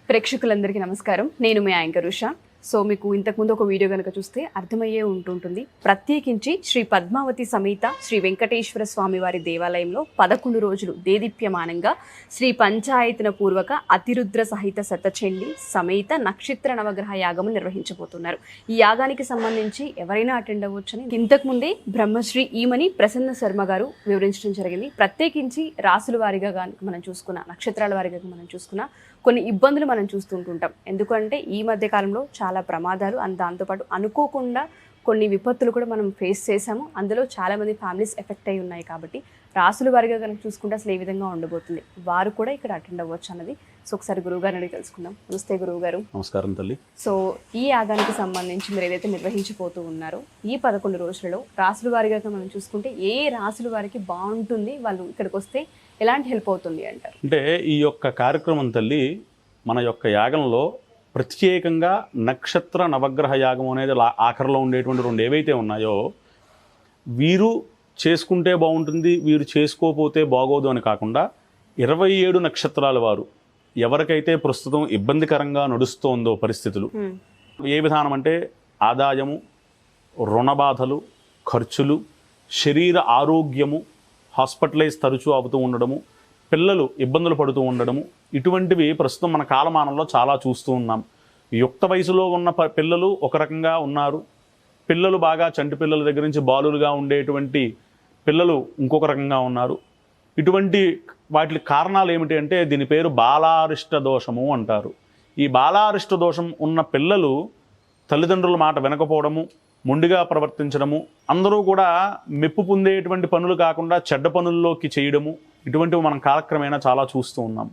ప్రేక్షకులందరికీ నమస్కారం. నేను మీ యాంకర్ ఉషా. సో మీకు ఇంతకుముందు ఒక వీడియో కనుక చూస్తే అర్థమయ్యే ఉంటుంటుంది. ప్రత్యేకించి శ్రీ పద్మావతి సమేత శ్రీ వెంకటేశ్వర స్వామి వారి దేవాలయంలో 11 రోజులు దేదీప్యమానంగా శ్రీ పంచాయతన పూర్వక అతిరుద్ర సహిత శతచండి సమేత నక్షత్ర నవగ్రహ యాగము నిర్వహించబోతున్నారు. ఈ యాగానికి సంబంధించి ఎవరైనా అటెండ్ అవ్వచ్చని ఇంతకుముందే బ్రహ్మశ్రీ ఈమని ప్రసన్న శర్మ గారు వివరించడం జరిగింది. ప్రత్యేకించి రాసుల వారిగా మనం చూసుకున్న, నక్షత్రాల వారిగా మనం చూసుకున్న కొన్ని ఇబ్బందులు మనం చూస్తుంటుంటాం. ఎందుకంటే ఈ మధ్య కాలంలో చాలా ప్రమాదాలు దాంతోపాటు అనుకోకుండా కొన్ని విపత్తులు కూడా మనం ఫేస్ చేసాము. అందులో చాలామంది ఫ్యామిలీస్ ఎఫెక్ట్ అయి ఉన్నాయి. కాబట్టి రాసుల వారిగా కనుక చూసుకుంటే అసలు ఏ విధంగా ఉండబోతుంది, వారు కూడా ఇక్కడ అటెండ్ అవ్వచ్చు అన్నది. సో ఒకసారి గురువుగారిని అడిగి తెలుసుకుందాం. నమస్తే గురువుగారు. నమస్కారం తల్లి. సో ఈ యాగానికి సంబంధించి మీరు ఏదైతే నిర్వహించిపోతూ ఉన్నారో ఈ 11 రోజులలో రాసుల వారిగా మనం చూసుకుంటే ఏ రాసుల వారికి బాగుంటుంది, వాళ్ళు ఇక్కడికి వస్తే ఎలాంటి హెల్ప్ అవుతుంది అంటారు? అంటే ఈ యొక్క కార్యక్రమం తల్లి మన యొక్క యాగంలో ప్రత్యేకంగా నక్షత్ర నవగ్రహ యాగం అనేది ఆఖరిలో ఉండేటువంటి 2 ఏవైతే ఉన్నాయో వీరు చేసుకుంటే బాగుంటుంది, వీరు చేసుకోకపోతే బాగోదు అని కాకుండా 27 నక్షత్రాల వారు ఎవరికైతే ప్రస్తుతం ఇబ్బందికరంగా నడుస్తోందో పరిస్థితులు, ఏ విధానం అంటే ఆదాయము, రుణబాధలు, ఖర్చులు, శరీర ఆరోగ్యము, హాస్పిటలైజ్ తరచూ అవుతూ ఉండడము, పిల్లలు ఇబ్బందులు పడుతూ ఉండడము, ఇటువంటివి ప్రస్తుతం మన కాలమానంలో చాలా చూస్తూ ఉన్నాం. యుక్త వయసులో ఉన్న పిల్లలు ఒక రకంగా ఉన్నారు, పిల్లలు బాగా చంటి పిల్లల దగ్గర నుంచి బాలులుగా ఉండేటువంటి పిల్లలు ఇంకొక రకంగా ఉన్నారు. ఇటువంటి వాటి కారణాలు ఏమిటి అంటే దీని పేరు బాలారిష్ట దోషము అంటారు. ఈ బాలారిష్ట దోషం ఉన్న పిల్లలు తల్లిదండ్రుల మాట వినకపోవడము, మొండిగా ప్రవర్తించడము, అందరూ కూడా మెప్పు పొందేటువంటి పనులు కాకుండా చెడ్డ పనుల్లోకి చేయడము, ఇటువంటివి మనం కాలక్రమేణా చాలా చూస్తూ ఉన్నాం.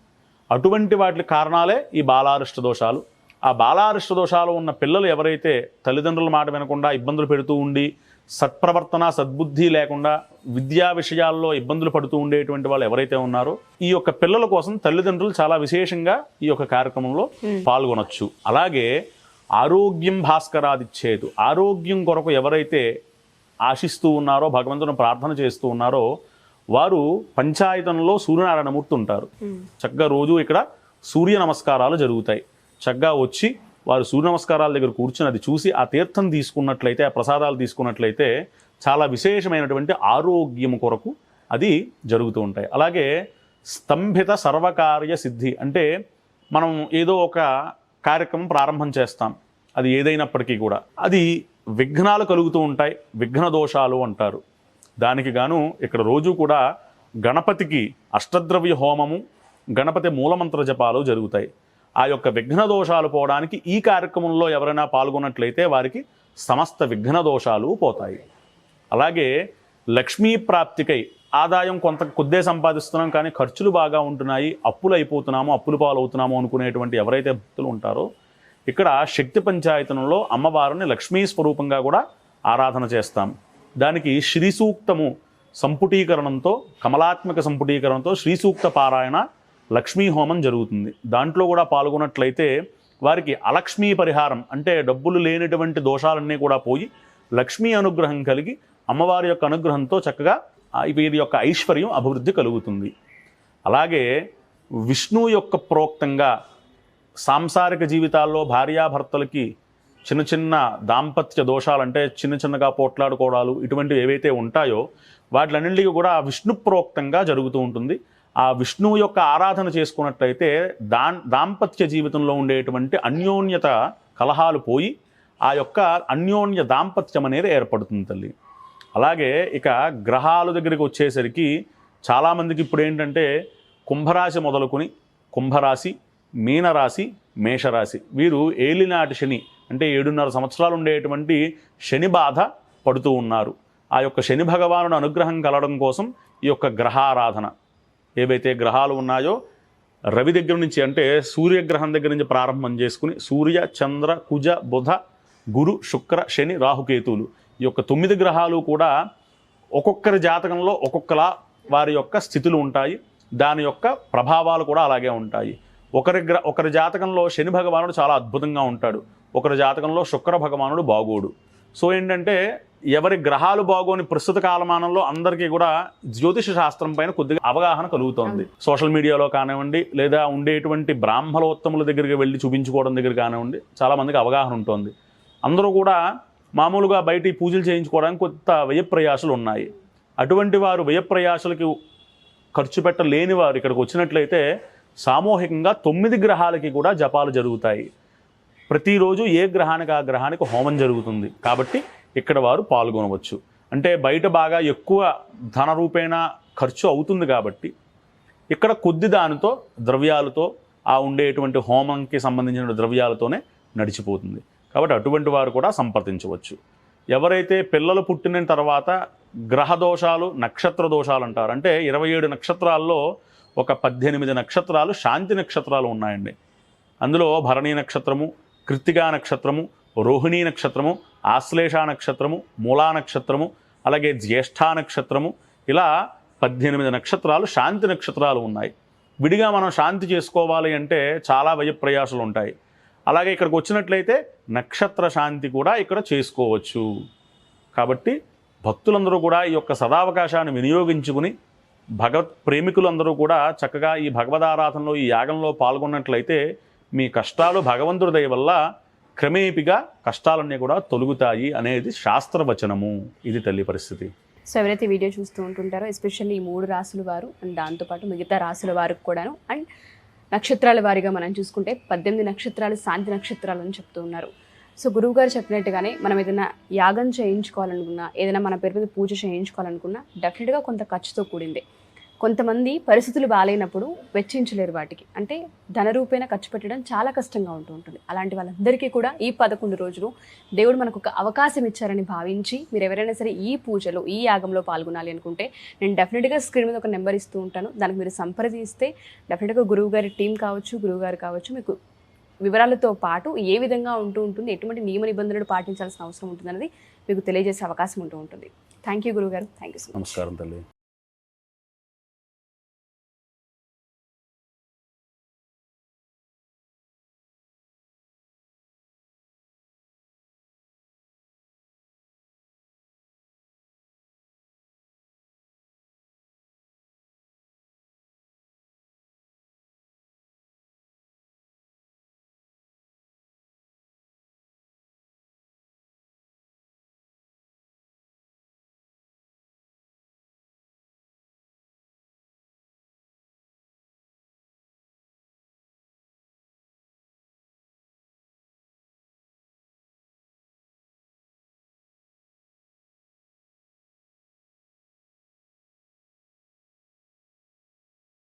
అటువంటి వాటి కారణాలే ఈ బాలారిష్ట దోషాలు. ఆ బాలారిష్ట దోషాలు ఉన్న పిల్లలు ఎవరైతే తల్లిదండ్రుల మాట వినకుండా ఇబ్బందులు పెడుతూ ఉండి సత్ప్రవర్తన సద్బుద్ధి లేకుండా విద్యా విషయాల్లో ఇబ్బందులు పడుతూ ఉండేటువంటి వాళ్ళు ఎవరైతే ఉన్నారో ఈ యొక్క పిల్లల కోసం తల్లిదండ్రులు చాలా విశేషంగా ఈ యొక్క కార్యక్రమంలో పాల్గొనొచ్చు. అలాగే ఆరోగ్యం భాస్కరాదిచ్చేదు, ఆరోగ్యం కొరకు ఎవరైతే ఆశిస్తూ ఉన్నారో, భగవంతుని ప్రార్థన చేస్తూ ఉన్నారో వారు పంచాయతనలో సూర్యనారాయణమూర్తి ఉంటారు. చక్కగా రోజు ఇక్కడ సూర్య నమస్కారాలు జరుగుతాయి. చక్కగా వచ్చి వారు సూర్య నమస్కారాల దగ్గర కూర్చుని అది చూసి ఆ తీర్థం తీసుకున్నట్లయితే, ఆ ప్రసాదాలు తీసుకున్నట్లయితే చాలా విశేషమైనటువంటి ఆరోగ్యం కొరకు అది జరుగుతూ ఉంటాయి. అలాగే స్తంభిత సర్వకార్య సిద్ధి అంటే మనం ఏదో ఒక కార్యక్రమం ప్రారంభం చేస్తాం, అది ఏదైనప్పటికీ కూడా అది విఘ్నాలు కలుగుతూ ఉంటాయి, విఘ్న దోషాలు అంటారు. దానికి గాను ఇక్కడ రోజు కూడా గణపతికి అష్టద్రవ్య హోమము, గణపతి మూలమంత్ర జపాలు జరుగుతాయి. ఆ యొక్క విఘ్న దోషాలు పోవడానికి ఈ కార్యక్రమంలో ఎవరైనా పాల్గొన్నట్లయితే వారికి సమస్త విఘ్న దోషాలు పోతాయి. అలాగే లక్ష్మీ ప్రాప్తికై ఆదాయం కొద్దే సంపాదిస్తున్నాం కానీ ఖర్చులు బాగా ఉంటున్నాయి, అప్పులు అయిపోతున్నాము, అప్పులు పాలవుతున్నాము అనుకునేటువంటి ఎవరైతే భక్తులు ఉంటారో ఇక్కడ శక్తి పంచాయతనంలో అమ్మవారిని లక్ష్మీ స్వరూపంగా కూడా ఆరాధన చేస్తాం. దానికి శ్రీ సూక్తము సంపుటీకరణంతో, కమలాత్మక సంపుటీకరణతో శ్రీ సూక్త పారాయణ లక్ష్మీ హోమం జరుగుతుంది. దాంట్లో కూడా పాల్గొన్నట్లయితే వారికి అలక్ష్మీ పరిహారం అంటే డబ్బులు లేనటువంటి దోషాలన్నీ కూడా పోయి లక్ష్మీ అనుగ్రహం కలిగి అమ్మవారి యొక్క అనుగ్రహంతో చక్కగా వీరి యొక్క ఐశ్వర్యం అభివృద్ధి కలుగుతుంది. అలాగే విష్ణు యొక్క ప్రోక్తంగా సాంసారిక జీవితాల్లో భార్యాభర్తలకి చిన్న చిన్న దాంపత్య దోషాలంటే చిన్నగా పోట్లాడుకోవడాలు ఇటువంటివి ఏవైతే ఉంటాయో వాటిలన్నింటికి కూడా విష్ణు ప్రోక్తంగా జరుగుతూ ఉంటుంది. ఆ విష్ణువు యొక్క ఆరాధన చేసుకున్నట్లయితే దాంపత్య జీవితంలో ఉండేటువంటి అన్యోన్యత కలహాలు పోయి ఆ యొక్క అన్యోన్య దాంపత్యం అనేది ఏర్పడుతుంది తల్లి. అలాగే ఇక గ్రహాల దగ్గరికి వచ్చేసరికి చాలామందికి ఇప్పుడు ఏంటంటే కుంభరాశి మొదలుకొని కుంభరాశి, మీనరాశి, మేషరాశి వీరు ఏలినాటి శని అంటే 7.5 సంవత్సరాలు ఉండేటువంటి శని బాధ పడుతూ ఉన్నారు. ఆ యొక్క శని భగవానుని అనుగ్రహం కలగడం కోసం ఈ యొక్క గ్రహారాధన ఏవైతే గ్రహాలు ఉన్నాయో రవి దగ్గర నుంచి అంటే సూర్యగ్రహం దగ్గర నుంచి ప్రారంభం చేసుకుని సూర్య, చంద్ర, కుజ, బుధ, గురు, శుక్ర, శని, రాహుకేతువులు ఈ యొక్క 9 గ్రహాలు కూడా ఒక్కొక్కరి జాతకంలో ఒక్కొక్కలా వారి యొక్క స్థితులు ఉంటాయి. దాని యొక్క ప్రభావాలు కూడా అలాగే ఉంటాయి. ఒకరి జాతకంలో శని భగవానుడు చాలా అద్భుతంగా ఉంటాడు, ఒకరి జాతకంలో శుక్ర భగవానుడు బాగోడు. సో ఏంటంటే ఎవరి గ్రహాలు బాగోని ప్రస్తుత కాలమానంలో అందరికీ కూడా జ్యోతిష శాస్త్రం పైన కొద్దిగా అవగాహన కలుగుతోంది. సోషల్ మీడియాలో కానివ్వండి, లేదా ఉండేటువంటి బ్రాహ్మణోత్తముల దగ్గరికి వెళ్ళి చూపించుకోవడం దగ్గర కానివ్వండి, చాలామందికి అవగాహన ఉంటుంది. అందరూ కూడా మామూలుగా బయట ఈ పూజలు చేయించుకోవడానికి కొంత వ్యయప్రయాసాలు ఉన్నాయి. అటువంటి వారు వ్యయప్రయాసాలకి ఖర్చు పెట్టలేని వారు ఇక్కడికి వచ్చినట్లయితే సామూహికంగా 9 గ్రహాలకి కూడా జపాలు జరుగుతాయి. ప్రతిరోజు ఏ గ్రహానికి ఆ గ్రహానికి హోమం జరుగుతుంది. కాబట్టి ఇక్కడ వారు పాల్గొనవచ్చు. అంటే బయట బాగా ఎక్కువ ధన రూపేణ ఖర్చు అవుతుంది కాబట్టి ఇక్కడ కొద్ది దానితో ద్రవ్యాలతో ఆ ఉండేటువంటి హోమంకి సంబంధించిన ద్రవ్యాలతోనే నడిచిపోతుంది. కాబట్టి అటువంటి వారు కూడా సంప్రదించవచ్చు. ఎవరైతే పిల్లలు పుట్టిన తర్వాత గ్రహ దోషాలు, నక్షత్ర దోషాలు అంటారు. అంటే 27 నక్షత్రాల్లో ఒక 18 నక్షత్రాలు శాంతి నక్షత్రాలు ఉన్నాయండి. అందులో భరణీ నక్షత్రము, కృత్తికా నక్షత్రము, రోహిణీ నక్షత్రము, ఆశ్లేష నక్షత్రము, మూలా నక్షత్రము, అలాగే జ్యేష్ఠా నక్షత్రము, ఇలా 18 నక్షత్రాలు శాంతి నక్షత్రాలు ఉన్నాయి. విడిగా మనం శాంతి చేసుకోవాలి అంటే చాలా వ్యయప్రయాసాలు ఉంటాయి. అలాగే ఇక్కడికి వచ్చినట్లయితే నక్షత్ర శాంతి కూడా ఇక్కడ చేసుకోవచ్చు. కాబట్టి భక్తులందరూ కూడా ఈ యొక్క సదావకాశాన్ని వినియోగించుకుని భగవత్ ప్రేమికులందరూ కూడా చక్కగా ఈ భగవదారాధనలో, ఈ యాగంలో పాల్గొన్నట్లయితే మీ కష్టాలు భగవంతుడి దయ వల్ల క్రమేపిగా కష్టాలన్నీ కూడా తొలుగుతాయి అనేది శాస్త్రవచనము. ఇది తల్లి పరిస్థితి. సో ఎవరైతే వీడియో చూస్తూ ఉంటుంటారో ఎస్పెషల్లీ ఈ 3 రాసుల వారు అండ్ దాంతోపాటు మిగతా రాసుల వారికి కూడాను అండ్ నక్షత్రాల వారిగా మనం చూసుకుంటే 18 నక్షత్రాలు శాంతి నక్షత్రాలు అని చెప్తూ ఉన్నారు. సో గురువుగారు చెప్పినట్టుగానే మనం ఏదైనా యాగం చేయించుకోవాలనుకున్నా, ఏదైనా మన పేరు మీద పూజ చేయించుకోవాలనుకున్నా డెఫినెట్గా కొంత ఖర్చుతో కూడింది. కొంతమంది పరిస్థితులు బాగాలేనప్పుడు వెచ్చించలేరు వాటికి, అంటే ధనరూపేణ ఖర్చు పెట్టడం చాలా కష్టంగా ఉంటుంది. అలాంటి వాళ్ళందరికీ కూడా ఈ 11 రోజులు దేవుడు మనకు ఒక అవకాశం ఇచ్చారని భావించి మీరు ఎవరైనా సరే ఈ పూజలో, ఈ యాగంలో పాల్గొనాలి అనుకుంటే నేను డెఫినెట్గా స్క్రీన్ మీద ఒక నెంబర్ ఇస్తూ ఉంటాను. దానికి మీరు సంప్రదిస్తే డెఫినెట్గా గురువుగారి టీం కావచ్చు, గురువుగారు కావచ్చు, మీకు వివరాలతో పాటు ఏ విధంగా ఉంటుంది, ఎటువంటి నియమ నిబంధనలు పాటించాల్సిన అవసరం ఉంటుంది అనేది మీకు తెలియజేసే అవకాశం ఉంటుంది. థ్యాంక్ యూ గురువుగారు. Thank you so much. నమస్కారం తల్లి.